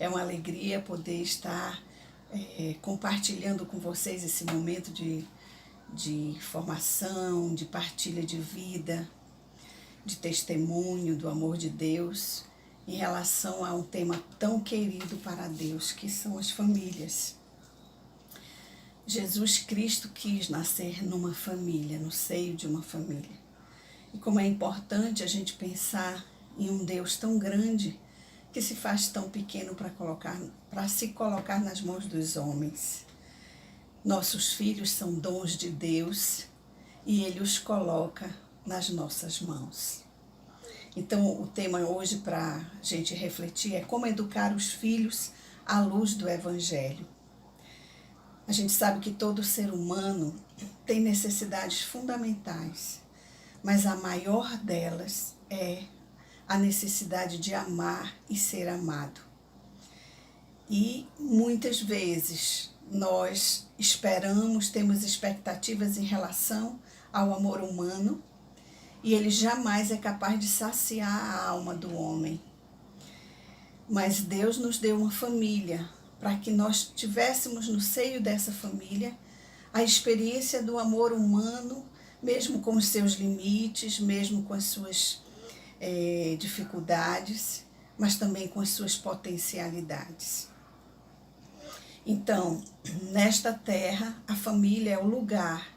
É uma alegria poder estar compartilhando com vocês esse momento de formação, de partilha de vida, de testemunho do amor de Deus em relação a um tema tão querido para Deus, que são as famílias. Jesus Cristo quis nascer numa família, no seio de uma família. E como é importante a gente pensar em um Deus tão grande que se faz tão pequeno para se colocar nas mãos dos homens. Nossos filhos são dons de Deus e Ele os coloca nas nossas mãos. Então, o tema hoje para a gente refletir é como educar os filhos à luz do Evangelho. A gente sabe que todo ser humano tem necessidades fundamentais, mas a maior delas é a necessidade de amar e ser amado. E muitas vezes nós temos expectativas em relação ao amor humano e ele jamais é capaz de saciar a alma do homem. Mas Deus nos deu uma família para que nós tivéssemos no seio dessa família a experiência do amor humano, mesmo com os seus limites, mesmo com as suas dificuldades, mas também com as suas potencialidades. Então, nesta terra, a família é o lugar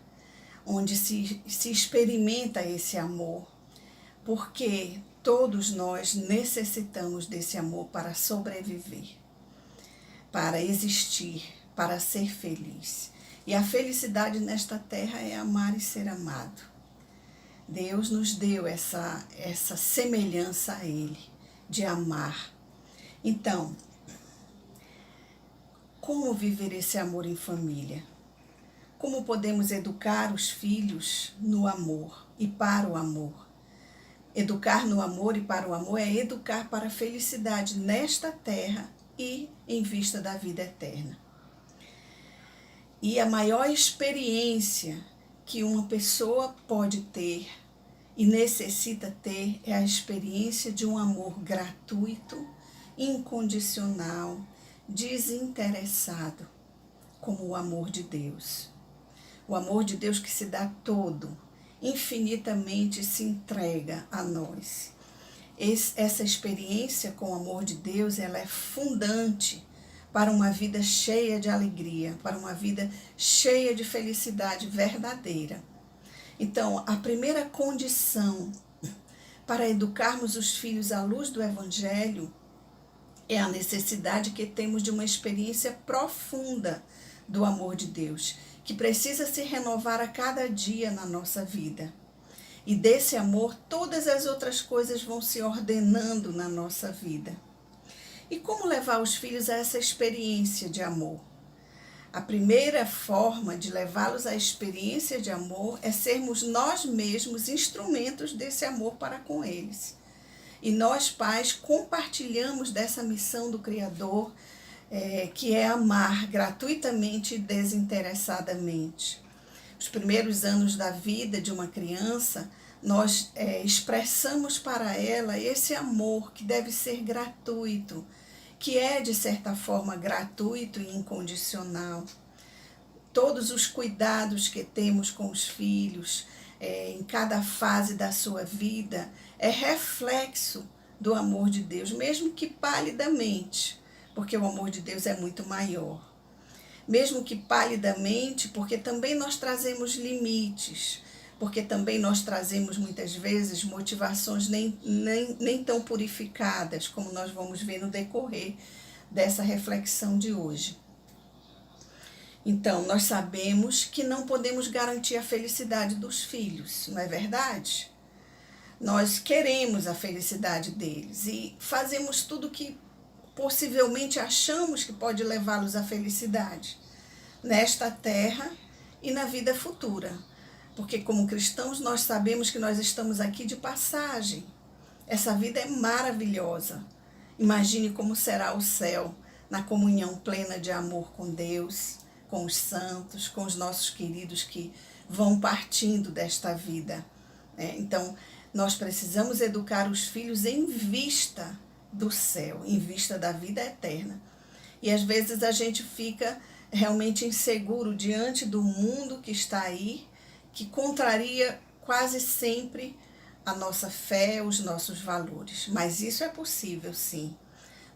onde se experimenta esse amor, porque todos nós necessitamos desse amor para sobreviver, para existir, para ser feliz. E a felicidade nesta terra é amar e ser amado. Deus nos deu essa semelhança a Ele, de amar. Então, como viver esse amor em família? Como podemos educar os filhos no amor e para o amor? Educar no amor e para o amor é educar para a felicidade nesta terra e em vista da vida eterna. E a maior experiência que uma pessoa pode ter e necessita ter é a experiência de um amor gratuito, incondicional, desinteressado, como o amor de Deus. O amor de Deus que se dá todo, infinitamente se entrega a nós. Essa experiência com o amor de Deus, ela é fundante para uma vida cheia de alegria, para uma vida cheia de felicidade verdadeira. Então, a primeira condição para educarmos os filhos à luz do Evangelho é a necessidade que temos de uma experiência profunda do amor de Deus, que precisa se renovar a cada dia na nossa vida. E desse amor, todas as outras coisas vão se ordenando na nossa vida. E como levar os filhos a essa experiência de amor? A primeira forma de levá-los à experiência de amor é sermos nós mesmos instrumentos desse amor para com eles. E nós, pais, compartilhamos dessa missão do Criador, que é amar gratuitamente e desinteressadamente. Os primeiros anos da vida de uma criança, nós expressamos para ela esse amor que deve ser gratuito, que é, de certa forma, gratuito e incondicional. Todos os cuidados que temos com os filhos, em cada fase da sua vida, é reflexo do amor de Deus, mesmo que palidamente, porque o amor de Deus é muito maior. Mesmo que palidamente, porque também nós trazemos limites, porque também nós trazemos muitas vezes motivações nem tão purificadas, como nós vamos ver no decorrer dessa reflexão de hoje. Então, nós sabemos que não podemos garantir a felicidade dos filhos, não é verdade? Nós queremos a felicidade deles e fazemos tudo que possivelmente achamos que pode levá-los à felicidade nesta terra e na vida futura. Porque como cristãos nós sabemos que nós estamos aqui de passagem. Essa vida é maravilhosa. Imagine como será o céu na comunhão plena de amor com Deus, com os santos, com os nossos queridos que vão partindo desta vida. Então, nós precisamos educar os filhos em vista do céu, em vista da vida eterna. E às vezes a gente fica realmente inseguro diante do mundo que está aí, que contraria quase sempre a nossa fé, os nossos valores. Mas isso é possível, sim,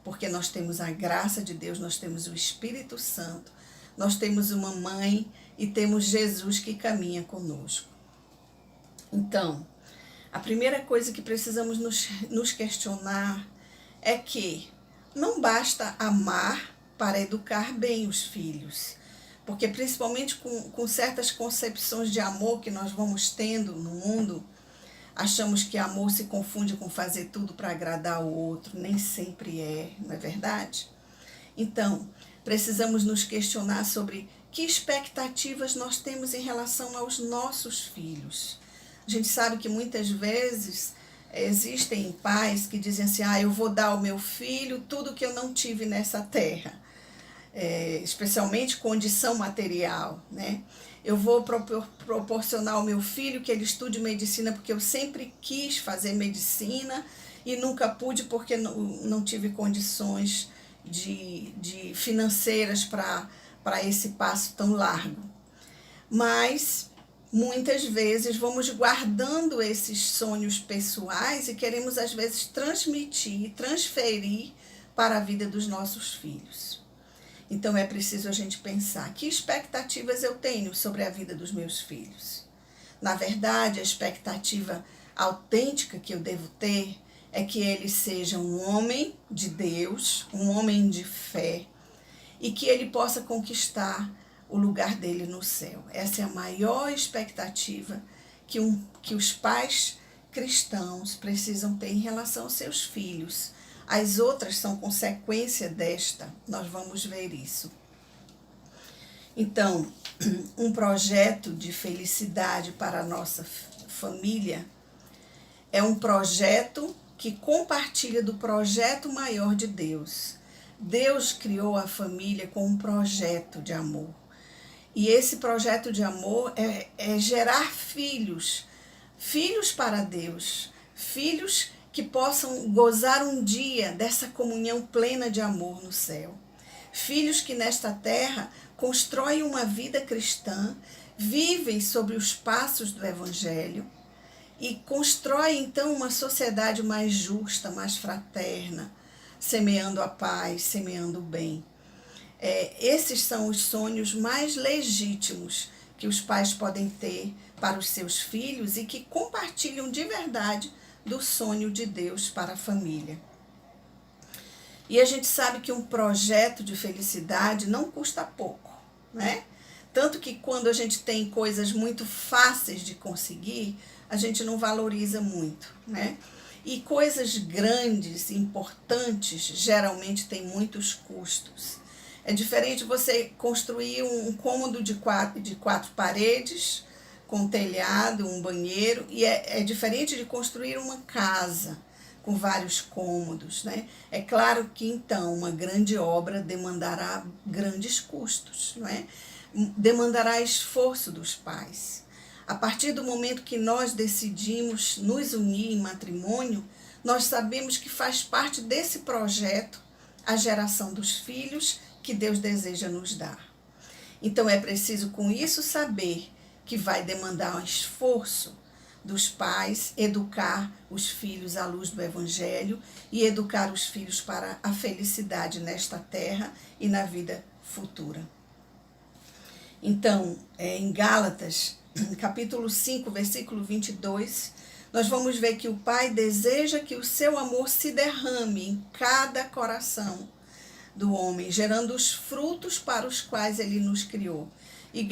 porque nós temos a graça de Deus, nós temos o Espírito Santo, nós temos uma mãe e temos Jesus que caminha conosco. Então, a primeira coisa que precisamos nos questionar é que não basta amar para educar bem os filhos, porque principalmente com certas concepções de amor que nós vamos tendo no mundo, achamos que amor se confunde com fazer tudo para agradar o outro, nem sempre é, não é verdade? Então, precisamos nos questionar sobre que expectativas nós temos em relação aos nossos filhos. A gente sabe que muitas vezes existem pais que dizem assim, eu vou dar ao meu filho tudo que eu não tive nessa terra, especialmente condição material, né? Eu vou proporcionar ao meu filho que ele estude medicina porque eu sempre quis fazer medicina e nunca pude porque não tive condições de financeiras para esse passo tão largo. Mas muitas vezes vamos guardando esses sonhos pessoais e queremos às vezes transferir para a vida dos nossos filhos. Então é preciso a gente pensar, que expectativas eu tenho sobre a vida dos meus filhos? Na verdade, a expectativa autêntica que eu devo ter é que ele seja um homem de Deus, um homem de fé, e que ele possa conquistar o lugar dele no céu. Essa é a maior expectativa que os pais cristãos precisam ter em relação aos seus filhos. As outras são consequência desta, nós vamos ver isso. Então, um projeto de felicidade para a nossa família é um projeto que compartilha do projeto maior de Deus. Deus criou a família com um projeto de amor. E esse projeto de amor é gerar filhos para Deus, filhos que possam gozar um dia dessa comunhão plena de amor no céu. Filhos que nesta terra constroem uma vida cristã, vivem sobre os passos do Evangelho e constroem então uma sociedade mais justa, mais fraterna, semeando a paz, semeando o bem. Esses são os sonhos mais legítimos que os pais podem ter para os seus filhos e que compartilham de verdade do sonho de Deus para a família. E a gente sabe que um projeto de felicidade não custa pouco, né? Tanto que quando a gente tem coisas muito fáceis de conseguir, a gente não valoriza muito, né? E coisas grandes, importantes, geralmente têm muitos custos. É diferente você construir um cômodo de quatro paredes, com telhado, um banheiro, e é diferente de construir uma casa com vários cômodos, né? É claro que então uma grande obra demandará grandes custos, não é? Demandará esforço dos pais. A partir do momento que nós decidimos nos unir em matrimônio, nós sabemos que faz parte desse projeto a geração dos filhos que Deus deseja nos dar. Então é preciso com isso saber que vai demandar um esforço dos pais, educar os filhos à luz do Evangelho e educar os filhos para a felicidade nesta terra e na vida futura. Então, em Gálatas, capítulo 5, versículo 22, nós vamos ver que o Pai deseja que o seu amor se derrame em cada coração do homem, gerando os frutos para os quais ele nos criou. E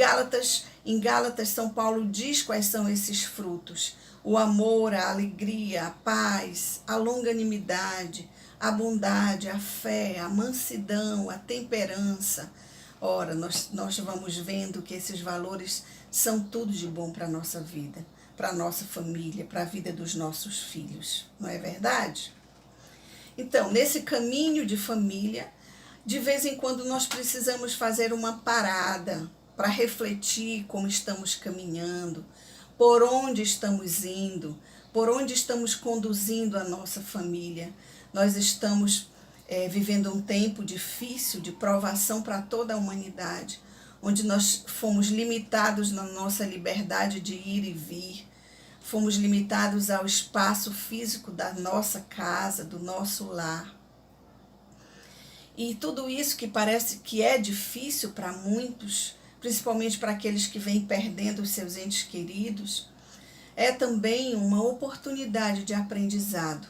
em Gálatas, São Paulo diz quais são esses frutos: o amor, a alegria, a paz, a longanimidade, a bondade, a fé, a mansidão, a temperança. Ora, nós vamos vendo que esses valores são tudo de bom para a nossa vida, para a nossa família, para a vida dos nossos filhos, não é verdade? Então, nesse caminho de família, de vez em quando nós precisamos fazer uma parada para refletir como estamos caminhando, por onde estamos indo, por onde estamos conduzindo a nossa família. Nós estamos vivendo um tempo difícil de provação para toda a humanidade, onde nós fomos limitados na nossa liberdade de ir e vir, fomos limitados ao espaço físico da nossa casa, do nosso lar. E tudo isso que parece que é difícil para muitos, principalmente para aqueles que vêm perdendo os seus entes queridos, é também uma oportunidade de aprendizado.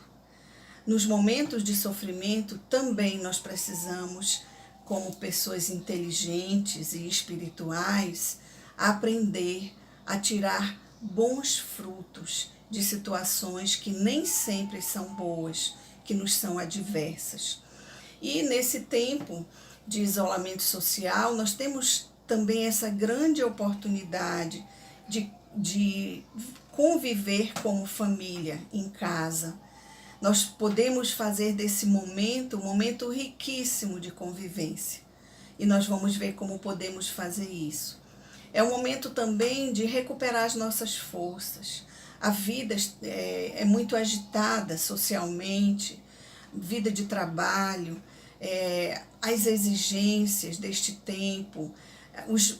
Nos momentos de sofrimento, também nós precisamos, como pessoas inteligentes e espirituais, aprender a tirar bons frutos de situações que nem sempre são boas, que nos são adversas. E nesse tempo de isolamento social, nós temos também essa grande oportunidade de conviver como família em casa. Nós podemos fazer desse momento um momento riquíssimo de convivência. E nós vamos ver como podemos fazer isso. É um momento também de recuperar as nossas forças. A vida é muito agitada socialmente, vida de trabalho, as exigências deste tempo,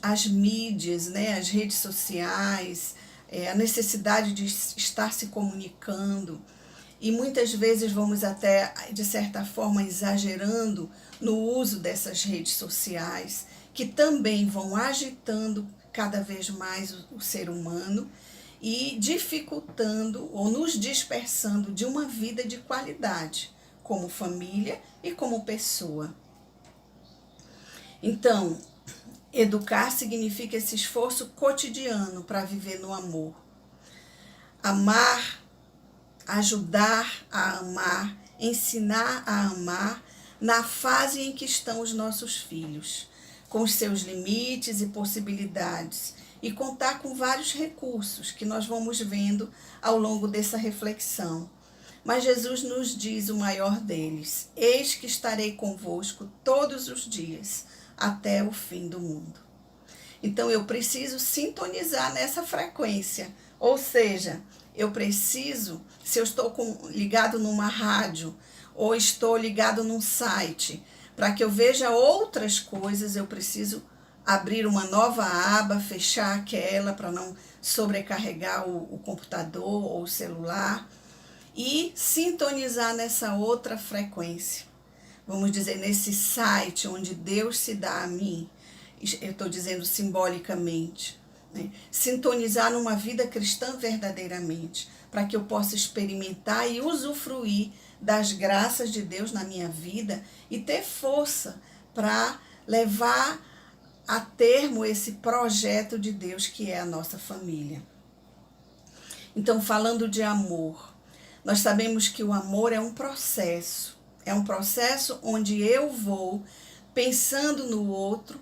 as mídias, as redes sociais, a necessidade de estar se comunicando. E muitas vezes vamos até, de certa forma, exagerando no uso dessas redes sociais, que também vão agitando cada vez mais o ser humano e dificultando ou nos dispersando de uma vida de qualidade, como família e como pessoa. Então, educar significa esse esforço cotidiano para viver no amor. Amar, ajudar a amar, ensinar a amar na fase em que estão os nossos filhos, com os seus limites e possibilidades, e contar com vários recursos que nós vamos vendo ao longo dessa reflexão. Mas Jesus nos diz o maior deles: eis que estarei convosco todos os dias, até o fim do mundo. Então eu preciso sintonizar nessa frequência, ou seja, eu preciso, se eu estou ligado numa rádio ou estou ligado num site, para que eu veja outras coisas, eu preciso abrir uma nova aba, fechar aquela para não sobrecarregar o computador ou o celular e sintonizar nessa outra frequência. Vamos dizer, nesse site onde Deus se dá a mim, eu estou dizendo simbolicamente, sintonizar numa vida cristã verdadeiramente, para que eu possa experimentar e usufruir das graças de Deus na minha vida e ter força para levar a termo esse projeto de Deus que é a nossa família. Então, falando de amor, nós sabemos que o amor é um processo onde eu vou pensando no outro,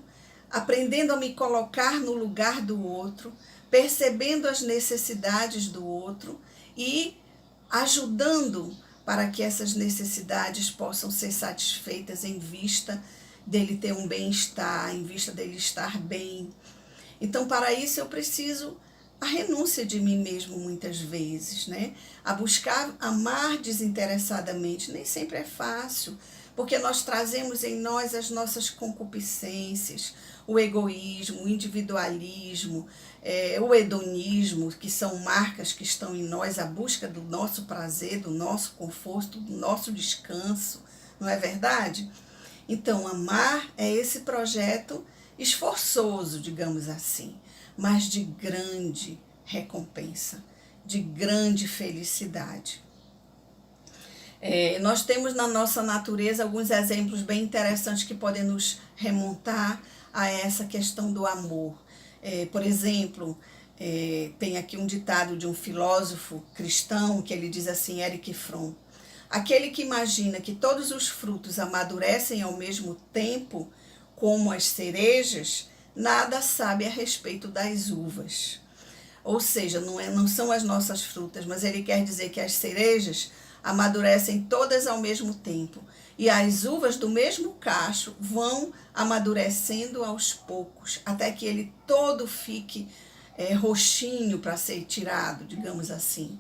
aprendendo a me colocar no lugar do outro, percebendo as necessidades do outro e ajudando para que essas necessidades possam ser satisfeitas em vista dele ter um bem-estar, em vista dele estar bem. Então, para isso, eu preciso a renúncia de mim mesmo muitas vezes, a buscar amar desinteressadamente. Nem sempre é fácil, porque nós trazemos em nós as nossas concupiscências, o egoísmo, o individualismo, o hedonismo, que são marcas que estão em nós, a busca do nosso prazer, do nosso conforto, do nosso descanso, não é verdade? Então, amar é esse projeto esforçoso, digamos assim, mas de grande recompensa, de grande felicidade. Nós temos na nossa natureza alguns exemplos bem interessantes que podem nos remontar a essa questão do amor. Por exemplo, tem aqui um ditado de um filósofo cristão que ele diz assim, Erich Fromm: aquele que imagina que todos os frutos amadurecem ao mesmo tempo, como as cerejas, nada sabe a respeito das uvas. Ou seja, não são as nossas frutas, mas ele quer dizer que as cerejas amadurecem todas ao mesmo tempo. E as uvas do mesmo cacho vão amadurecendo aos poucos, até que ele todo fique roxinho para ser tirado, digamos assim.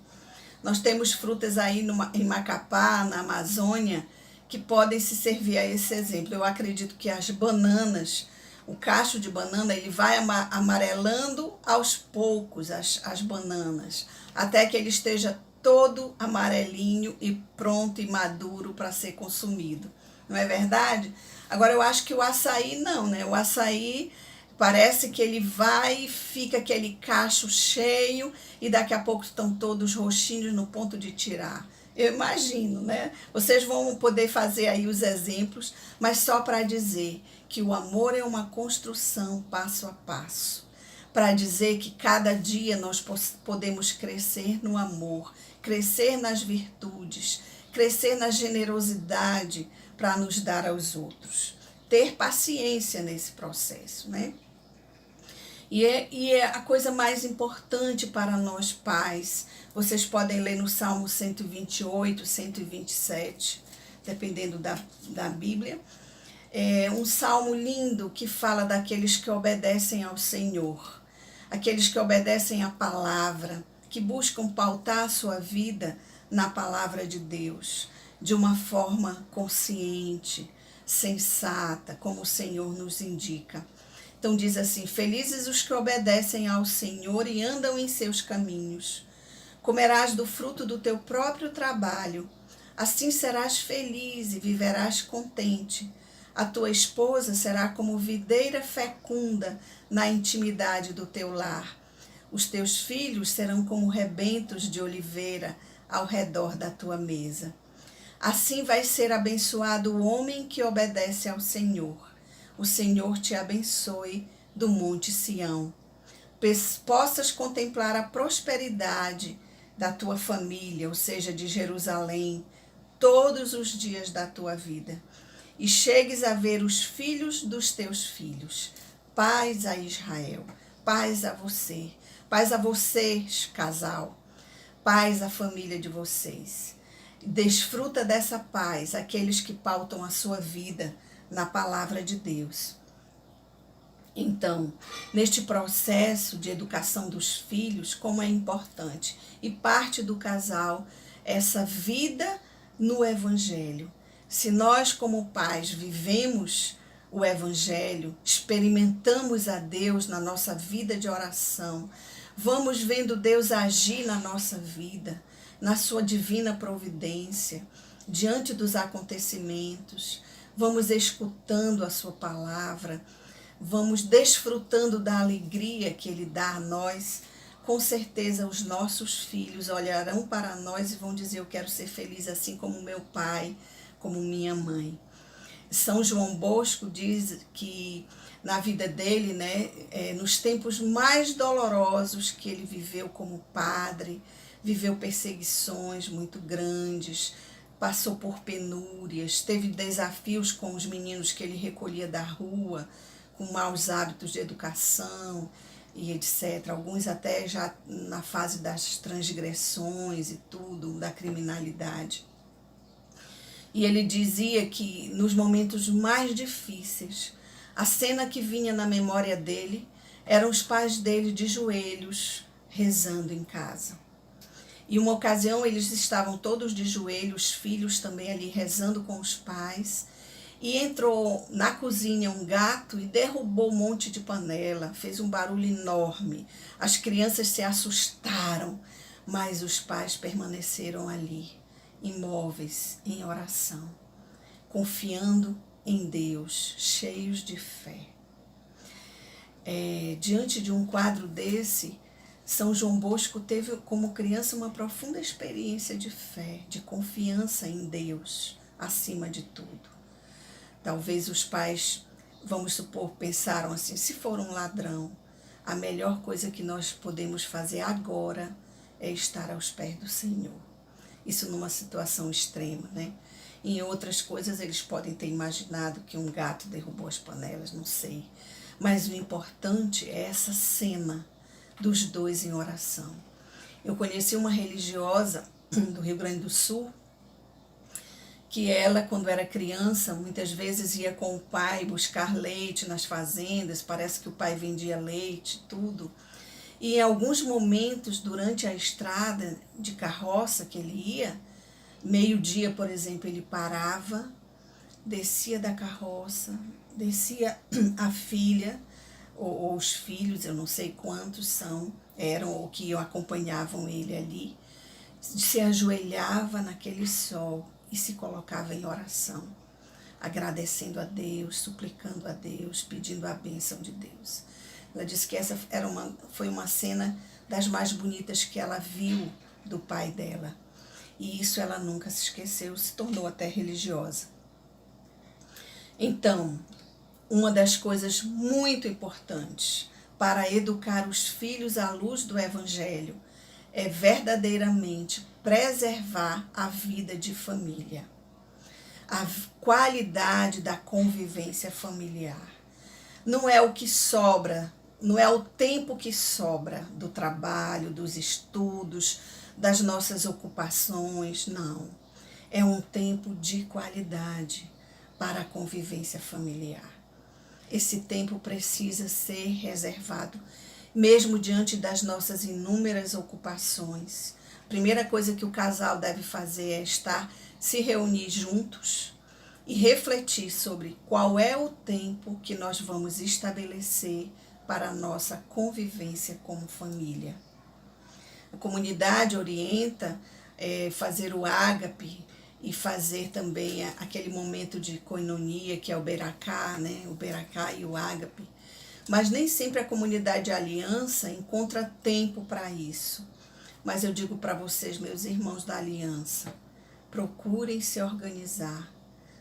Nós temos frutas aí em Macapá, na Amazônia, que podem se servir a esse exemplo. Eu acredito que as bananas, o cacho de banana, ele vai amarelando aos poucos as bananas, até que ele esteja todo amarelinho e pronto e maduro para ser consumido. Não é verdade? Agora eu acho que o açaí não, né? O açaí parece que ele vai e fica aquele cacho cheio e daqui a pouco estão todos roxinhos no ponto de tirar. Eu imagino, né? Vocês vão poder fazer aí os exemplos, mas só para dizer que o amor é uma construção passo a passo. Para dizer que cada dia nós podemos crescer no amor, crescer nas virtudes, crescer na generosidade para nos dar aos outros. Ter paciência nesse processo, né? E é a coisa mais importante para nós pais. Vocês podem ler no Salmo 128, 127, dependendo da Bíblia. É um salmo lindo que fala daqueles que obedecem ao Senhor, aqueles que obedecem à palavra, que buscam pautar a sua vida na palavra de Deus, de uma forma consciente, sensata, como o Senhor nos indica. Então diz assim: felizes os que obedecem ao Senhor e andam em seus caminhos. Comerás do fruto do teu próprio trabalho, assim serás feliz e viverás contente. A tua esposa será como videira fecunda na intimidade do teu lar. Os teus filhos serão como rebentos de oliveira ao redor da tua mesa. Assim vai ser abençoado o homem que obedece ao Senhor. O Senhor te abençoe do Monte Sião. Possas contemplar a prosperidade da tua família, ou seja, de Jerusalém, todos os dias da tua vida. E chegues a ver os filhos dos teus filhos. Paz a Israel, paz a você, paz a vocês, casal, paz à família de vocês. Desfruta dessa paz, aqueles que pautam a sua vida na palavra de Deus. Então, neste processo de educação dos filhos, como é importante, e parte do casal, essa vida no Evangelho. Se nós, como pais, vivemos o Evangelho, experimentamos a Deus na nossa vida de oração, vamos vendo Deus agir na nossa vida, na sua divina providência, diante dos acontecimentos, vamos escutando a sua palavra, vamos desfrutando da alegria que Ele dá a nós. Com certeza os nossos filhos olharão para nós e vão dizer: eu quero ser feliz assim como meu pai, como minha mãe. São João Bosco diz que na vida dele, né, nos tempos mais dolorosos que ele viveu como padre, viveu perseguições muito grandes, passou por penúrias, teve desafios com os meninos que ele recolhia da rua, com maus hábitos de educação e etc. Alguns até já na fase das transgressões e tudo, da criminalidade. E ele dizia que nos momentos mais difíceis, a cena que vinha na memória dele eram os pais dele de joelhos rezando em casa. E uma ocasião eles estavam todos de joelhos, os filhos também ali rezando com os pais, e entrou na cozinha um gato e derrubou um monte de panela, fez um barulho enorme. As crianças se assustaram, mas os pais permaneceram ali, imóveis, em oração, confiando em Deus, cheios de fé. Diante de um quadro desse, São João Bosco teve como criança uma profunda experiência de fé, de confiança em Deus, acima de tudo. Talvez os pais, vamos supor, pensaram assim: se for um ladrão, a melhor coisa que nós podemos fazer agora é estar aos pés do Senhor. Isso numa situação extrema, né? Em outras coisas eles podem ter imaginado que um gato derrubou as panelas, não sei. Mas o importante é essa cena dos dois em oração. Eu conheci uma religiosa do Rio Grande do Sul, que ela, quando era criança, muitas vezes ia com o pai buscar leite nas fazendas, parece que o pai vendia leite, tudo. E em alguns momentos, durante a estrada de carroça que ele ia, meio-dia, por exemplo, ele parava, descia da carroça, descia a filha, ou os filhos, eu não sei quantos eram ou que acompanhavam ele ali, se ajoelhava naquele sol e se colocava em oração, agradecendo a Deus, suplicando a Deus, pedindo a bênção de Deus. Ela disse que essa foi uma cena das mais bonitas que ela viu do pai dela. E isso ela nunca se esqueceu, se tornou até religiosa. Então, uma das coisas muito importantes para educar os filhos à luz do Evangelho é verdadeiramente preservar a vida de família, a qualidade da convivência familiar. Não é o que sobra, não é o tempo que sobra do trabalho, dos estudos, das nossas ocupações, não. É um tempo de qualidade para a convivência familiar. Esse tempo precisa ser reservado, mesmo diante das nossas inúmeras ocupações. A primeira coisa que o casal deve fazer é se reunir juntos e refletir sobre qual é o tempo que nós vamos estabelecer para a nossa convivência como família. A comunidade orienta fazer o ágape e fazer também aquele momento de koinonia, que é o beracá, né? O beracá e o ágape. Mas nem sempre a comunidade de aliança encontra tempo para isso. Mas eu digo para vocês, meus irmãos da aliança, procurem se organizar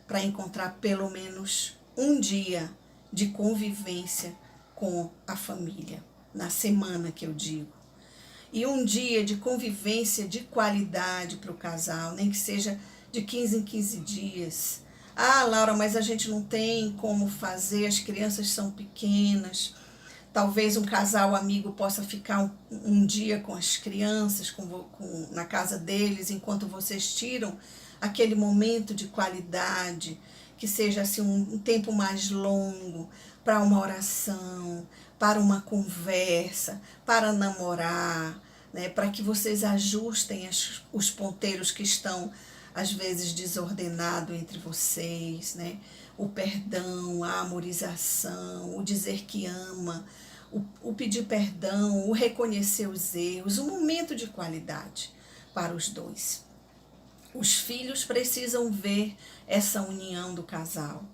para encontrar pelo menos um dia de convivência com a família, na semana que eu digo. E um dia de convivência de qualidade para o casal, nem que seja de 15 em 15 dias. Ah, Laura, mas a gente não tem como fazer, as crianças são pequenas. Talvez um casal amigo possa ficar um dia com as crianças, na casa deles, enquanto vocês tiram aquele momento de qualidade, que seja assim um tempo mais longo, para uma oração, para uma conversa, para namorar, né? Para que vocês ajustem os ponteiros que estão às vezes desordenado entre vocês, né? O perdão, a amorização, o dizer que ama, o pedir perdão, o reconhecer os erros, um momento de qualidade para os dois. Os filhos precisam ver essa união do casal.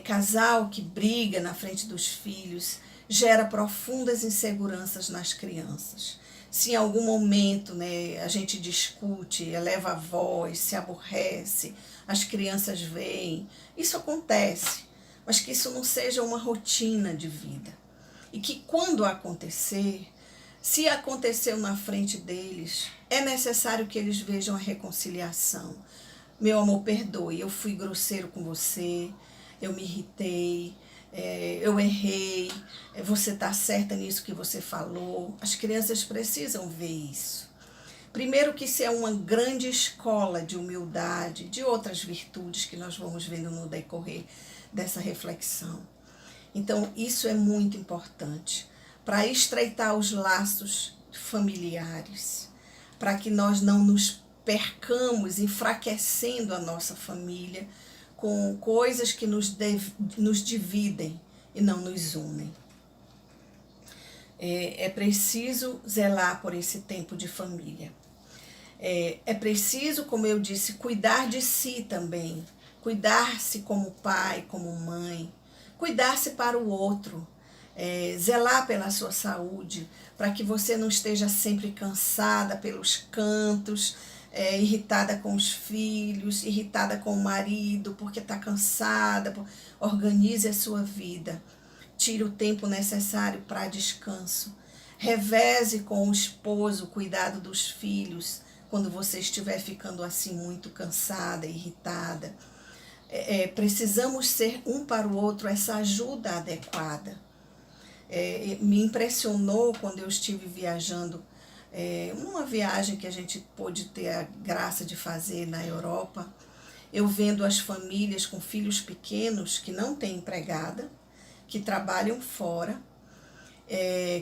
Casal que briga na frente dos filhos gera profundas inseguranças nas crianças. Se em algum momento, né, a gente discute, eleva a voz, se aborrece, as crianças veem, isso acontece, mas que isso não seja uma rotina de vida. E que quando acontecer, se aconteceu na frente deles, é necessário que eles vejam a reconciliação. Meu amor, perdoe, eu fui grosseiro com você, eu me irritei, eu errei, você está certa nisso que você falou. As crianças precisam ver isso. Primeiro que isso é uma grande escola de humildade, de outras virtudes que nós vamos vendo no decorrer dessa reflexão. Então, isso é muito importante para estreitar os laços familiares, para que nós não nos percamos enfraquecendo a nossa família com coisas que nos dividem e não nos unem. É preciso zelar por esse tempo de família. É preciso, como eu disse, cuidar de si também, cuidar-se como pai, como mãe, cuidar-se para o outro, zelar pela sua saúde, para que você não esteja sempre cansada pelos cantos, irritada com os filhos, irritada com o marido, porque está cansada. Organize a sua vida. Tire o tempo necessário para descanso. Reveze com o esposo o cuidado dos filhos, quando você estiver ficando assim muito cansada, irritada. Precisamos ser um para o outro essa ajuda adequada. Me impressionou quando eu estive viajando, uma viagem que a gente pôde ter a graça de fazer na Europa, eu vendo as famílias com filhos pequenos que não têm empregada, que trabalham fora,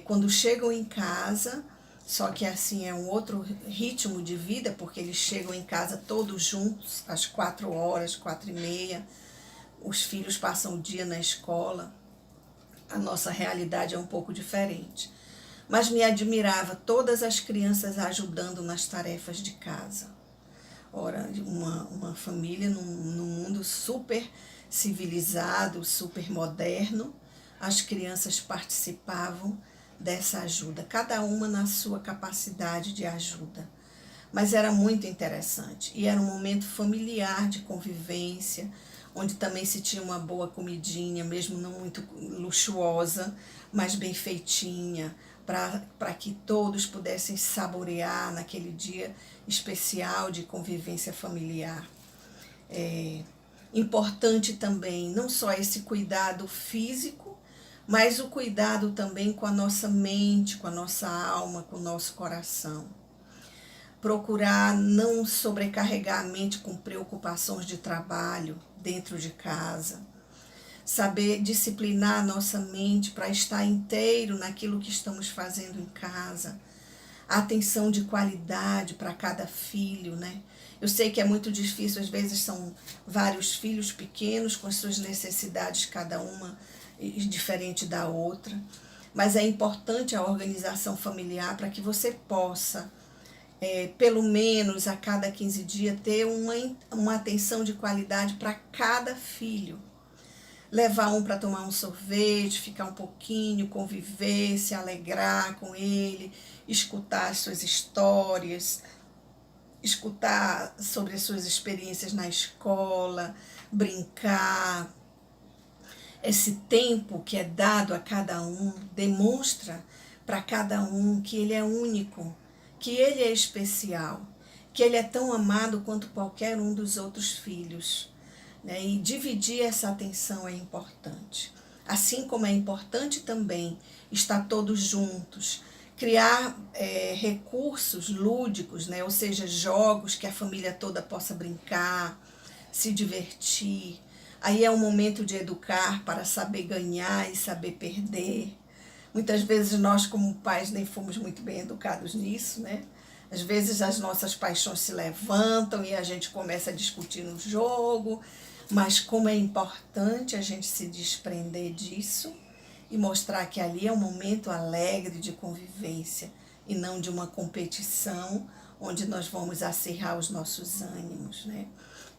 quando chegam em casa, só que assim é um outro ritmo de vida, porque eles chegam em casa todos juntos, às 4 horas, 4h30, os filhos passam o dia na escola, a nossa realidade é um pouco diferente. Mas me admirava todas as crianças ajudando nas tarefas de casa. Ora, uma família num mundo super civilizado, super moderno, as crianças participavam dessa ajuda, cada uma na sua capacidade de ajuda. Mas era muito interessante e era um momento familiar de convivência, onde também se tinha uma boa comidinha, mesmo não muito luxuosa, mas bem feitinha, para que todos pudessem saborear naquele dia especial de convivência familiar. Importante também não só esse cuidado físico, mas o cuidado também com a nossa mente, com a nossa alma, com o nosso coração. Procurar não sobrecarregar a mente com preocupações de trabalho dentro de casa. Saber disciplinar a nossa mente para estar inteiro naquilo que estamos fazendo em casa. Atenção de qualidade para cada filho, né? Eu sei que é muito difícil, às vezes são vários filhos pequenos com as suas necessidades, cada uma diferente da outra, mas é importante a organização familiar para que você possa, pelo menos a cada 15 dias, ter uma atenção de qualidade para cada filho. Levar um para tomar um sorvete, ficar um pouquinho, conviver, se alegrar com ele, escutar as suas histórias, escutar sobre as suas experiências na escola, brincar. Esse tempo que é dado a cada um demonstra para cada um que ele é único, que ele é especial, que ele é tão amado quanto qualquer um dos outros filhos. E dividir essa atenção é importante. Assim como é importante também estar todos juntos, criar recursos lúdicos, ou seja, jogos que a família toda possa brincar, se divertir. Aí é um momento de educar para saber ganhar e saber perder. Muitas vezes nós, como pais, nem fomos muito bem educados nisso, né? Às vezes as nossas paixões se levantam e a gente começa a discutir no jogo, mas como é importante a gente se desprender disso e mostrar que ali é um momento alegre de convivência e não de uma competição onde nós vamos acirrar os nossos ânimos, né?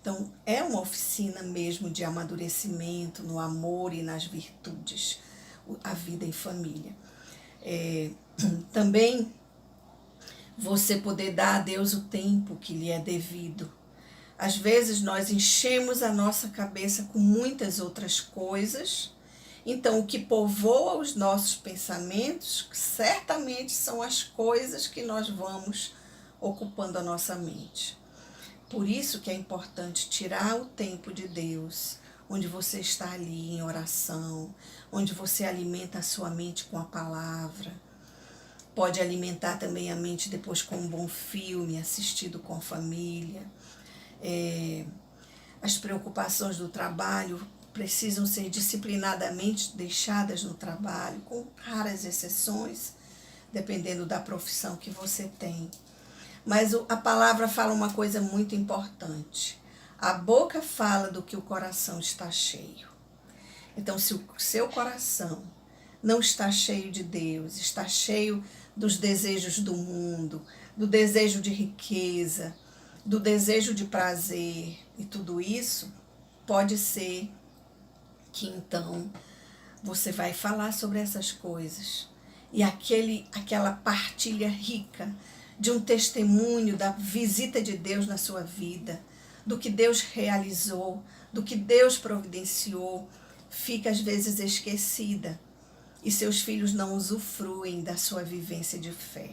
Então, é uma oficina mesmo de amadurecimento no amor e nas virtudes, a vida em família. Também você poder dar a Deus o tempo que lhe é devido. Às vezes nós enchemos a nossa cabeça com muitas outras coisas, então o que povoa os nossos pensamentos certamente são as coisas que nós vamos ocupando a nossa mente. Por isso que é importante tirar o tempo de Deus, onde você está ali em oração, onde você alimenta a sua mente com a palavra. Pode alimentar também a mente depois com um bom filme, assistido com a família. As preocupações do trabalho precisam ser disciplinadamente deixadas no trabalho, com raras exceções, dependendo da profissão que você tem. Mas a palavra fala uma coisa muito importante. A boca fala do que o coração está cheio. Então, se o seu coração não está cheio de Deus, está cheio dos desejos do mundo, do desejo de riqueza, do desejo de prazer e tudo isso, pode ser que então você vai falar sobre essas coisas. E aquela partilha rica de um testemunho da visita de Deus na sua vida, do que Deus realizou, do que Deus providenciou, fica às vezes esquecida e seus filhos não usufruem da sua vivência de fé.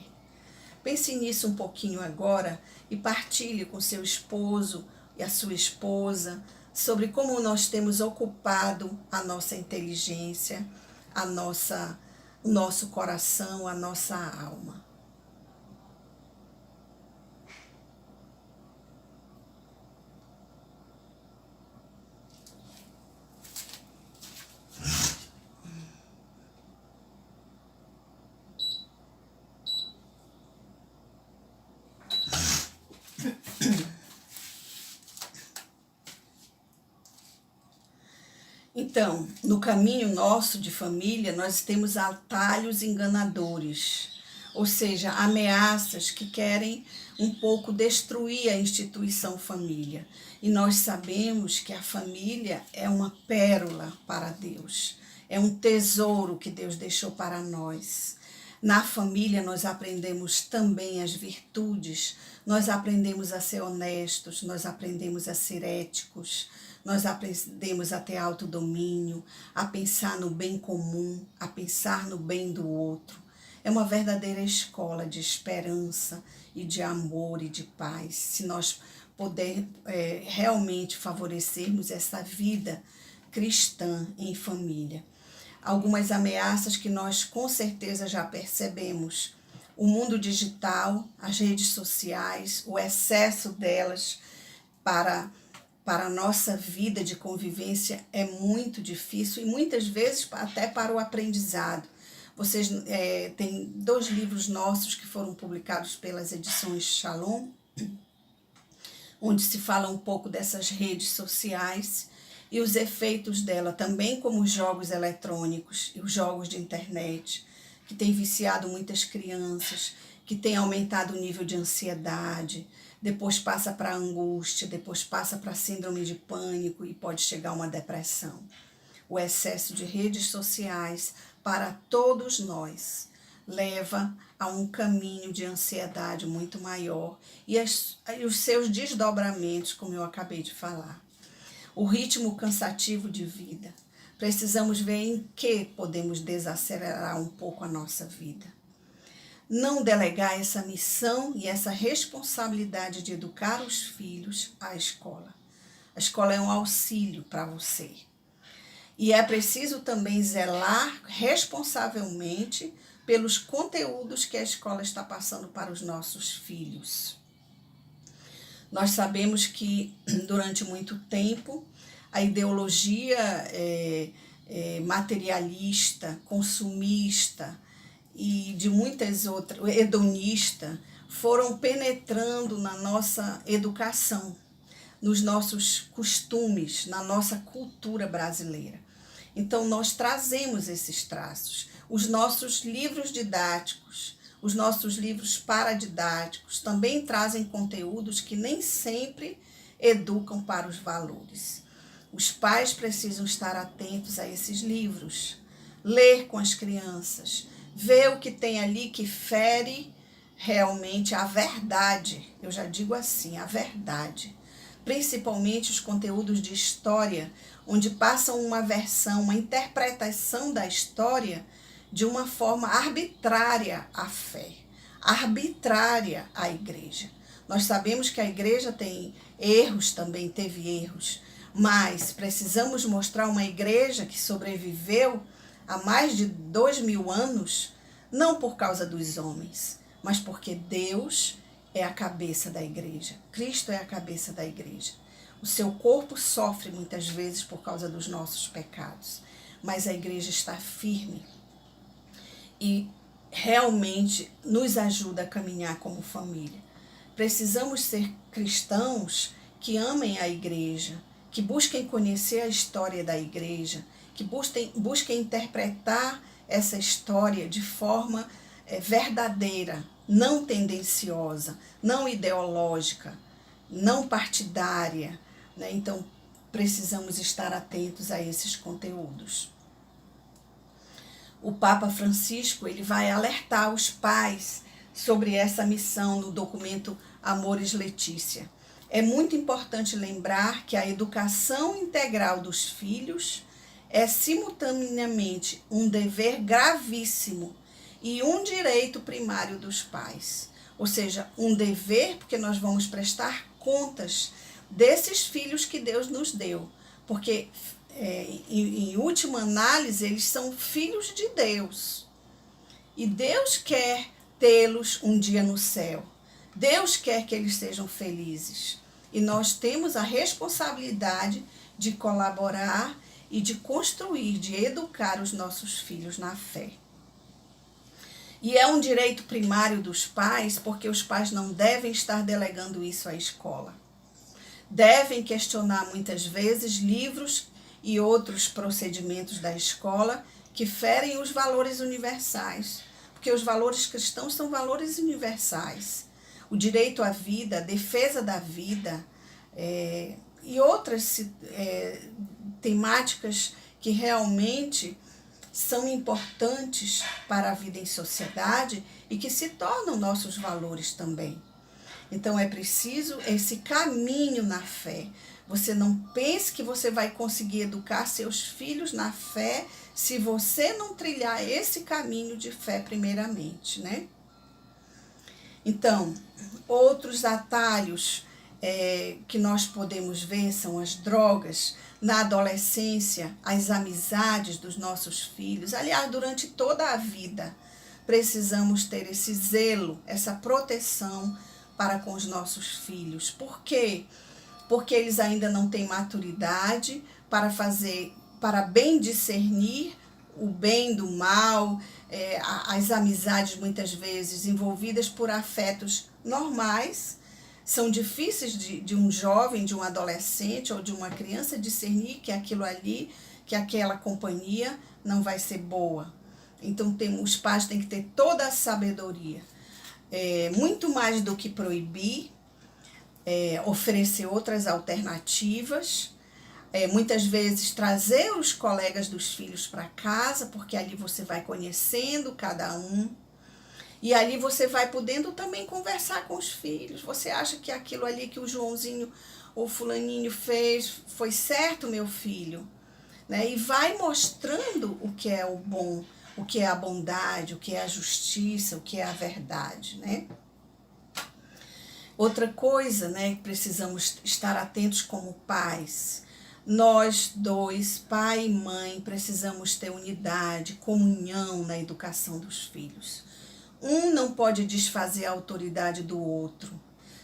Pense nisso um pouquinho agora e partilhe com seu esposo e a sua esposa sobre como nós temos ocupado a nossa inteligência, o nosso coração, a nossa alma. Então, no caminho nosso de família, nós temos atalhos enganadores, ou seja, ameaças que querem um pouco destruir a instituição família. E nós sabemos que a família é uma pérola para Deus, é um tesouro que Deus deixou para nós. Na família nós aprendemos também as virtudes, nós aprendemos a ser honestos, nós aprendemos a ser éticos, nós aprendemos a ter autodomínio, a pensar no bem comum, a pensar no bem do outro. É uma verdadeira escola de esperança e de amor e de paz, se nós puder realmente favorecermos essa vida cristã em família. Algumas ameaças que nós com certeza já percebemos: o mundo digital, as redes sociais, o excesso delas para a nossa vida de convivência é muito difícil e muitas vezes até para o aprendizado. Vocês têm 2 livros nossos que foram publicados pelas edições Shalom, onde se fala um pouco dessas redes sociais e os efeitos dela, também como os jogos eletrônicos e os jogos de internet, que tem viciado muitas crianças, que tem aumentado o nível de ansiedade, depois passa para a angústia, depois passa para a síndrome de pânico e pode chegar a uma depressão. O excesso de redes sociais para todos nós leva a um caminho de ansiedade muito maior e os seus desdobramentos, como eu acabei de falar. O ritmo cansativo de vida. Precisamos ver em que podemos desacelerar um pouco a nossa vida. Não delegar essa missão e essa responsabilidade de educar os filhos à escola. A escola é um auxílio para você. E é preciso também zelar responsavelmente pelos conteúdos que a escola está passando para os nossos filhos. Nós sabemos que durante muito tempo a ideologia materialista, consumista e de muitas outras, hedonista, foram penetrando na nossa educação, nos nossos costumes, na nossa cultura brasileira. Então nós trazemos esses traços. Os nossos livros didáticos, os nossos livros paradidáticos também trazem conteúdos que nem sempre educam para os valores. Os pais precisam estar atentos a esses livros, ler com as crianças, ver o que tem ali que fere realmente a verdade. Eu já digo assim, a verdade. Principalmente os conteúdos de história, onde passam uma versão, uma interpretação da história de uma forma arbitrária à fé, arbitrária à igreja. Nós sabemos que a igreja tem erros, também teve erros, mas precisamos mostrar uma igreja que sobreviveu há mais de 2000 anos, não por causa dos homens, mas porque Deus é a cabeça da igreja. Cristo é a cabeça da igreja. O seu corpo sofre muitas vezes por causa dos nossos pecados, mas a igreja está firme e realmente nos ajuda a caminhar como família. Precisamos ser cristãos que amem a igreja, que busquem conhecer a história da igreja, que busquem interpretar essa história de forma verdadeira, não tendenciosa, não ideológica, não partidária, né? Então, precisamos estar atentos a esses conteúdos. O Papa Francisco ele vai alertar os pais sobre essa missão no documento Amoris Laetitia. É muito importante lembrar que a educação integral dos filhos é simultaneamente um dever gravíssimo e um direito primário dos pais. Ou seja, um dever porque nós vamos prestar contas desses filhos que Deus nos deu. Porque, em última análise, eles são filhos de Deus. E Deus quer tê-los um dia no céu. Deus quer que eles sejam felizes. E nós temos a responsabilidade de colaborar e de construir, de educar os nossos filhos na fé. E é um direito primário dos pais, porque os pais não devem estar delegando isso à escola. Devem questionar muitas vezes livros e outros procedimentos da escola que ferem os valores universais, porque os valores cristãos são valores universais. O direito à vida, a defesa da vida e outras temáticas que realmente são importantes para a vida em sociedade e que se tornam nossos valores também. Então é preciso esse caminho na fé. Você não pense que você vai conseguir educar seus filhos na fé se você não trilhar esse caminho de fé primeiramente, né? Então, outros atalhos que nós podemos ver são as drogas, na adolescência, as amizades dos nossos filhos. Aliás, durante toda a vida, precisamos ter esse zelo, essa proteção para com os nossos filhos. Por quê? Porque eles ainda não têm maturidade para bem discernir o bem do mal, as amizades muitas vezes envolvidas por afetos normais. São difíceis de um jovem, de um adolescente ou de uma criança discernir que aquilo ali, que aquela companhia não vai ser boa. Então os pais têm que ter toda a sabedoria. Muito mais do que proibir, oferecer outras alternativas, muitas vezes trazer os colegas dos filhos para casa, porque ali você vai conhecendo cada um. E ali você vai podendo também conversar com os filhos. Você acha que aquilo ali que o Joãozinho ou fulaninho fez foi certo, meu filho? Né? E vai mostrando o que é o bom, o que é a bondade, o que é a justiça, o que é a verdade, né? Outra coisa, né, que precisamos estar atentos como pais. Nós dois, pai e mãe, precisamos ter unidade, comunhão na educação dos filhos. Um não pode desfazer a autoridade do outro.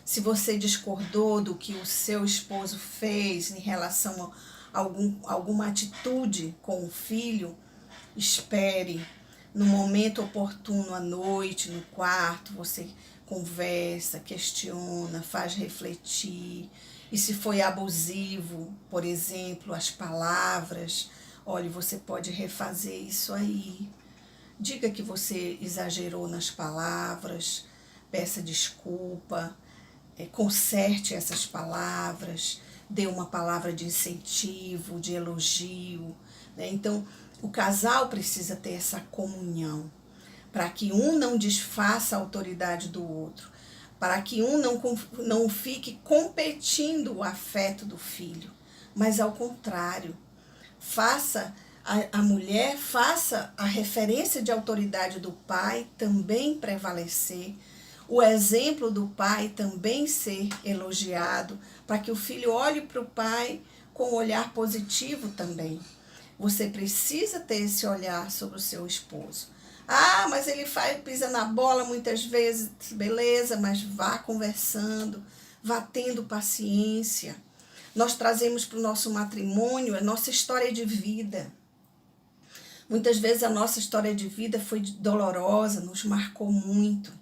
Se você discordou do que o seu esposo fez em relação a alguma atitude com o filho, espere. No momento oportuno à noite, no quarto, você conversa, questiona, faz refletir. E se foi abusivo, por exemplo, as palavras, olha, você pode refazer isso aí. Diga que você exagerou nas palavras, peça desculpa, conserte essas palavras, dê uma palavra de incentivo, de elogio, né? Então, o casal precisa ter essa comunhão, para que um não desfaça a autoridade do outro, para que um não fique competindo o afeto do filho, mas ao contrário, a mulher faça a referência de autoridade do pai também prevalecer, o exemplo do pai também ser elogiado, para que o filho olhe para o pai com um olhar positivo também. Você precisa ter esse olhar sobre o seu esposo. Ah, mas ele pisa na bola muitas vezes, beleza, mas vá conversando, vá tendo paciência. Nós trazemos para o nosso matrimônio a nossa história de vida. Muitas vezes a nossa história de vida foi dolorosa, nos marcou muito.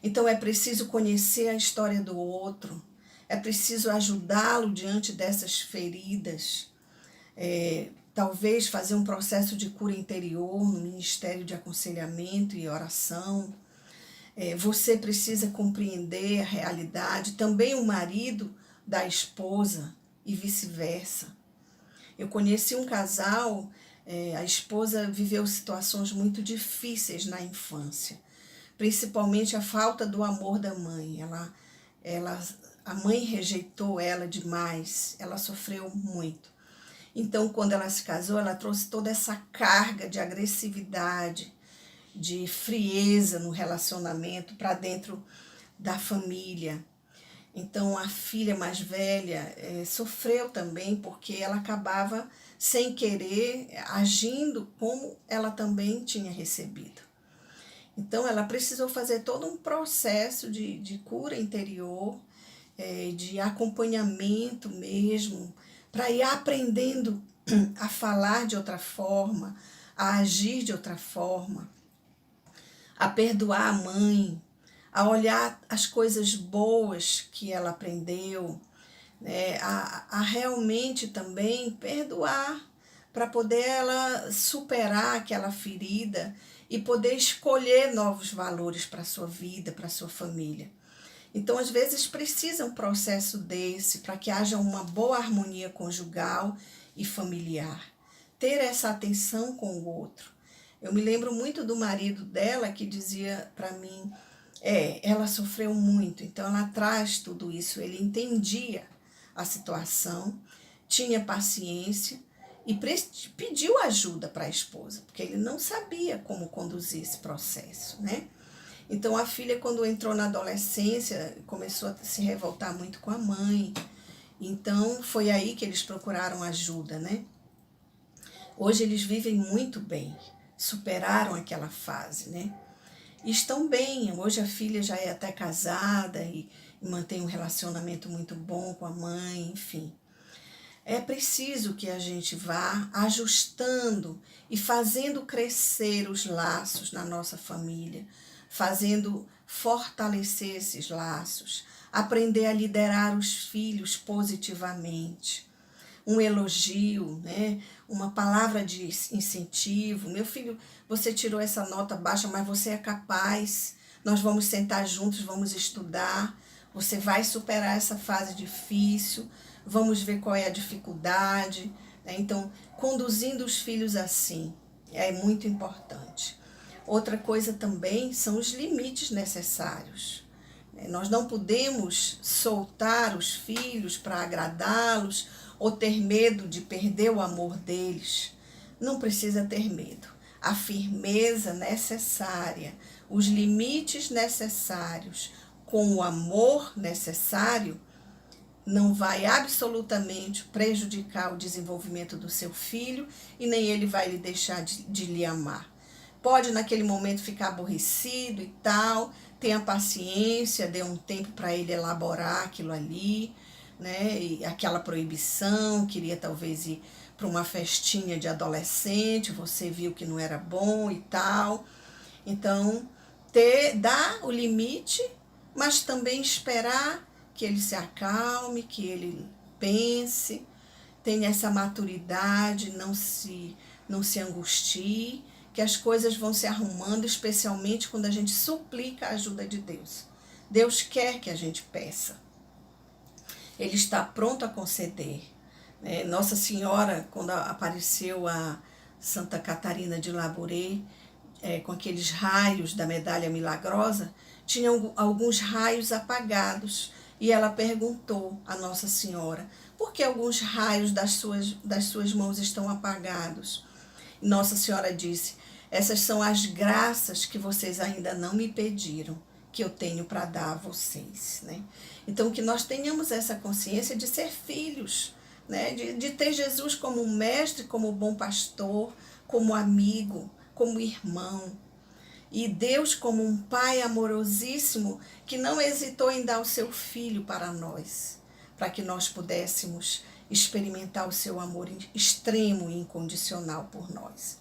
Então é preciso conhecer a história do outro, é preciso ajudá-lo diante dessas feridas, talvez fazer um processo de cura interior no Ministério de Aconselhamento e Oração. Você precisa compreender a realidade, também o marido da esposa e vice-versa. Eu conheci um casal, a esposa viveu situações muito difíceis na infância, principalmente a falta do amor da mãe. A mãe rejeitou ela demais, ela sofreu muito. Então, quando ela se casou, ela trouxe toda essa carga de agressividade, de frieza no relacionamento para dentro da família. Então, a filha mais velha sofreu também, porque ela acabava, sem querer, agindo como ela também tinha recebido. Então, ela precisou fazer todo um processo de cura interior, de acompanhamento mesmo, para ir aprendendo a falar de outra forma, a agir de outra forma, a perdoar a mãe, a olhar as coisas boas que ela aprendeu, né, a realmente também perdoar, para poder ela superar aquela ferida e poder escolher novos valores para a sua vida, para a sua família. Então, às vezes, precisa um processo desse para que haja uma boa harmonia conjugal e familiar. Ter essa atenção com o outro. Eu me lembro muito do marido dela que dizia para mim, ela sofreu muito, então ela traz tudo isso. Ele entendia a situação, tinha paciência e pediu ajuda para a esposa, porque ele não sabia como conduzir esse processo, né? Então a filha, quando entrou na adolescência, começou a se revoltar muito com a mãe. Então foi aí que eles procuraram ajuda, né? Hoje eles vivem muito bem, superaram aquela fase, né? E estão bem. Hoje a filha já é até casada e mantém um relacionamento muito bom com a mãe, enfim. É preciso que a gente vá ajustando e fazendo crescer os laços na nossa família, fazendo fortalecer esses laços, aprender a liderar os filhos positivamente. Um elogio, né? Uma palavra de incentivo. Meu filho, você tirou essa nota baixa, mas você é capaz. Nós vamos sentar juntos, vamos estudar. Você vai superar essa fase difícil. Vamos ver qual é a dificuldade, né? Então, conduzindo os filhos assim é muito importante. Outra coisa também são os limites necessários. Nós não podemos soltar os filhos para agradá-los ou ter medo de perder o amor deles. Não precisa ter medo. A firmeza necessária, os limites necessários, com o amor necessário, não vai absolutamente prejudicar o desenvolvimento do seu filho e nem ele vai lhe deixar de lhe amar. Pode naquele momento ficar aborrecido e tal, tenha paciência, dê um tempo para ele elaborar aquilo ali, né? E aquela proibição, queria talvez ir para uma festinha de adolescente, você viu que não era bom e tal. Então, dar o limite, mas também esperar que ele se acalme, que ele pense, tenha essa maturidade, não se angustie, que as coisas vão se arrumando, especialmente quando a gente suplica a ajuda de Deus. Deus quer que a gente peça. Ele está pronto a conceder. Nossa Senhora, quando apareceu a Santa Catarina de Labouré, com aqueles raios da medalha milagrosa, tinham alguns raios apagados. E ela perguntou a Nossa Senhora, por que alguns raios das suas mãos estão apagados? E Nossa Senhora disse, essas são as graças que vocês ainda não me pediram, que eu tenho para dar a vocês, né? Então, que nós tenhamos essa consciência de ser filhos, né? De ter Jesus como mestre, como bom pastor, como amigo, como irmão. E Deus como um pai amorosíssimo que não hesitou em dar o seu filho para nós, para que nós pudéssemos experimentar o seu amor extremo e incondicional por nós.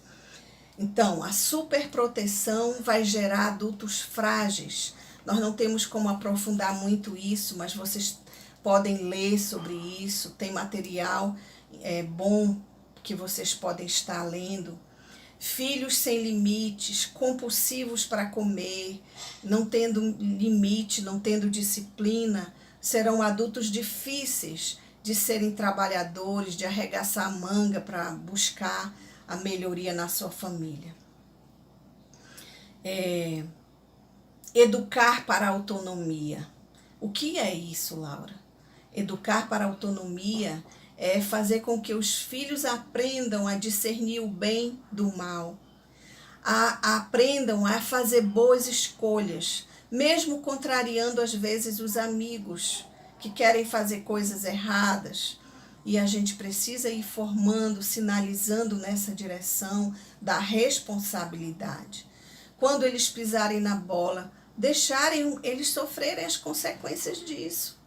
Então, a superproteção vai gerar adultos frágeis. Nós não temos como aprofundar muito isso, mas vocês podem ler sobre isso, tem material bom que vocês podem estar lendo. Filhos sem limites, compulsivos para comer, não tendo limite, não tendo disciplina, serão adultos difíceis de serem trabalhadores, de arregaçar a manga para buscar a melhoria na sua família. Educar para a autonomia. O que é isso, Laura? Educar para a autonomia é fazer com que os filhos aprendam a discernir o bem do mal, aprendam a fazer boas escolhas, mesmo contrariando às vezes os amigos que querem fazer coisas erradas. E a gente precisa ir formando, sinalizando nessa direção da responsabilidade. Quando eles pisarem na bola, deixarem eles sofrerem as consequências disso,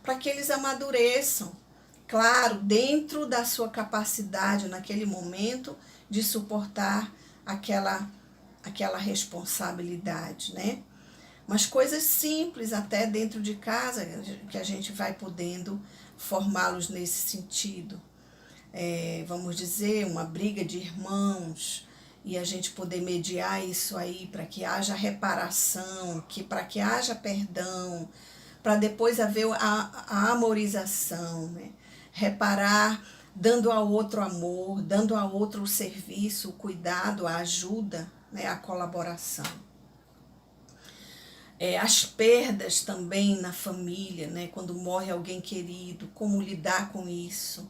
para que eles amadureçam. Claro, dentro da sua capacidade naquele momento de suportar aquela responsabilidade, né? Mas coisas simples até dentro de casa que a gente vai podendo formá-los nesse sentido. Vamos dizer, uma briga de irmãos, e a gente poder mediar isso aí para que haja reparação, para que haja perdão, para depois haver a amorização, né? Reparar dando ao outro amor, dando ao outro o serviço, o cuidado, a ajuda, né? A colaboração. As perdas também na família, né? Quando morre alguém querido, como lidar com isso.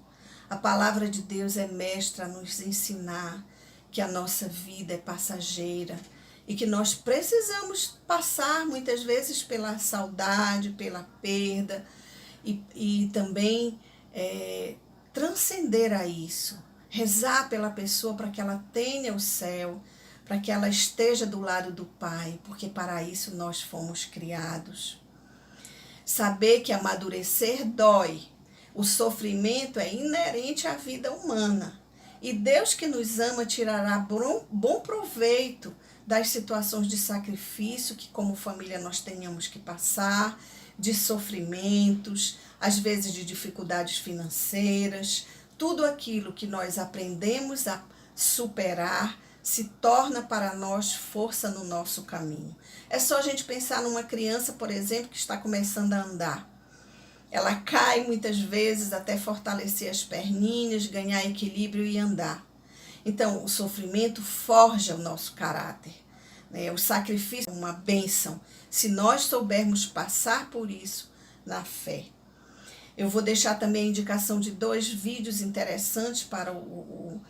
A palavra de Deus é mestra a nos ensinar que a nossa vida é passageira e que nós precisamos passar muitas vezes pela saudade, pela perda e também transcender a isso. Rezar pela pessoa para que ela tenha o céu, para que ela esteja do lado do Pai, porque para isso nós fomos criados. Saber que amadurecer dói. O sofrimento é inerente à vida humana. E Deus que nos ama tirará bom proveito das situações de sacrifício que como família nós tenhamos que passar, de sofrimentos, às vezes de dificuldades financeiras. Tudo aquilo que nós aprendemos a superar se torna para nós força no nosso caminho. É só a gente pensar numa criança, por exemplo, que está começando a andar. Ela cai muitas vezes até fortalecer as perninhas, ganhar equilíbrio e andar. Então, o sofrimento forja o nosso caráter, né? O sacrifício é uma bênção, se nós soubermos passar por isso na fé. Eu vou deixar também a indicação de 2 vídeos interessantes para o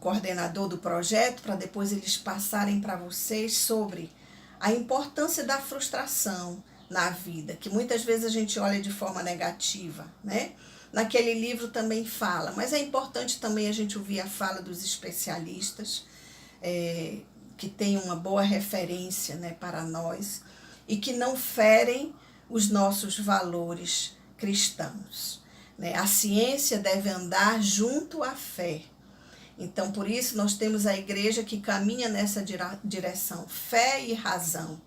coordenador do projeto, para depois eles passarem para vocês sobre a importância da frustração na vida, que muitas vezes a gente olha de forma negativa, né? Naquele livro também fala, mas é importante também a gente ouvir a fala dos especialistas, que tem uma boa referência, né, para nós, e que não ferem os nossos valores cristãos, né? A ciência deve andar junto à fé. Então, por isso, nós temos a igreja que caminha nessa direção, fé e razão.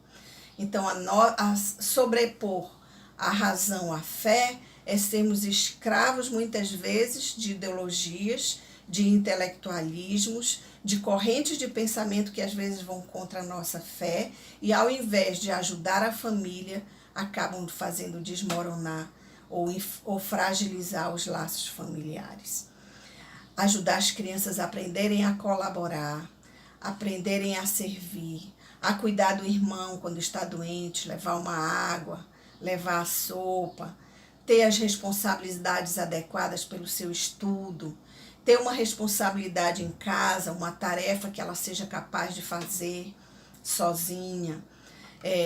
Então, a sobrepor a razão à fé é sermos escravos, muitas vezes, de ideologias, de intelectualismos, de correntes de pensamento que às vezes vão contra a nossa fé e, ao invés de ajudar a família, acabam fazendo desmoronar ou fragilizar os laços familiares. Ajudar as crianças a aprenderem a colaborar, aprenderem a servir, a cuidar do irmão quando está doente, levar uma água, levar a sopa, ter as responsabilidades adequadas pelo seu estudo, ter uma responsabilidade em casa, uma tarefa que ela seja capaz de fazer sozinha,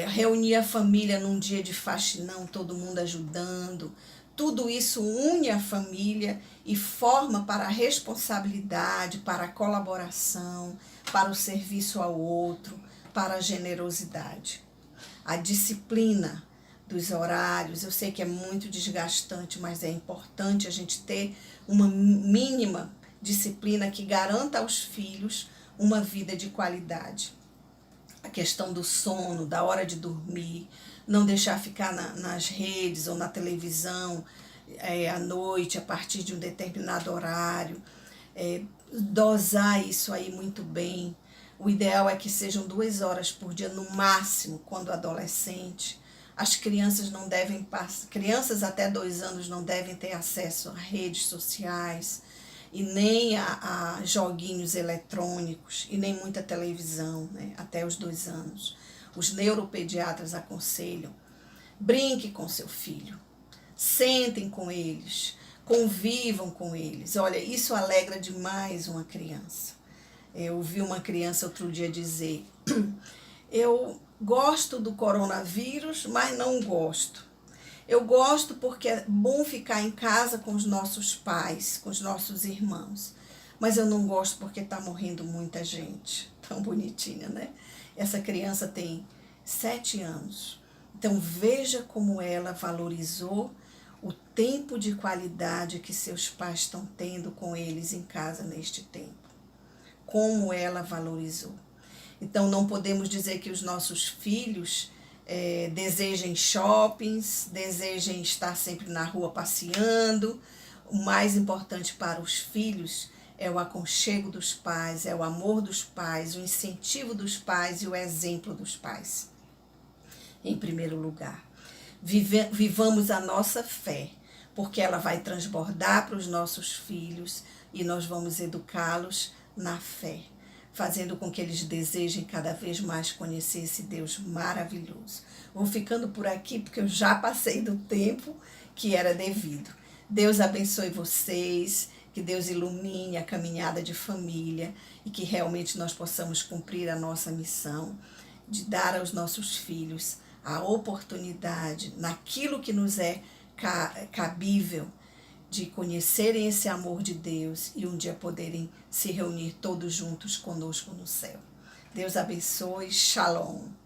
reunir a família num dia de faxinão, todo mundo ajudando. Tudo isso une a família e forma para a responsabilidade, para a colaboração, para o serviço ao outro, para a generosidade. A disciplina dos horários, eu sei que é muito desgastante, mas é importante a gente ter uma mínima disciplina que garanta aos filhos uma vida de qualidade. A questão do sono, da hora de dormir, não deixar ficar nas redes ou na televisão à noite, a partir de um determinado horário, dosar isso aí muito bem. O ideal é que sejam 2 horas por dia, no máximo, quando adolescente. As crianças não devem crianças até 2 anos não devem ter acesso a redes sociais e nem a joguinhos eletrônicos e nem muita televisão, né? Até os 2 anos. Os neuropediatras aconselham: brinque com seu filho, sentem com eles, convivam com eles. Olha, isso alegra demais uma criança. Eu ouvi uma criança outro dia dizer: eu gosto do coronavírus, mas não gosto. Eu gosto porque é bom ficar em casa com os nossos pais, com os nossos irmãos. Mas eu não gosto porque está morrendo muita gente. Tão bonitinha, né? Essa criança tem 7 anos. Então veja como ela valorizou o tempo de qualidade que seus pais estão tendo com eles em casa neste tempo. Como ela valorizou. Então não podemos dizer que os nossos filhos desejem shoppings, desejem estar sempre na rua passeando. O mais importante para os filhos é o aconchego dos pais, é o amor dos pais, o incentivo dos pais e o exemplo dos pais. Em primeiro lugar, vivamos a nossa fé, porque ela vai transbordar para os nossos filhos e nós vamos educá-los na fé, fazendo com que eles desejem cada vez mais conhecer esse Deus maravilhoso. Vou ficando por aqui porque eu já passei do tempo que era devido. Deus abençoe vocês, que Deus ilumine a caminhada de família e que realmente nós possamos cumprir a nossa missão de dar aos nossos filhos a oportunidade, naquilo que nos é cabível, de conhecerem esse amor de Deus e um dia poderem se reunir todos juntos conosco no céu. Deus abençoe. Shalom.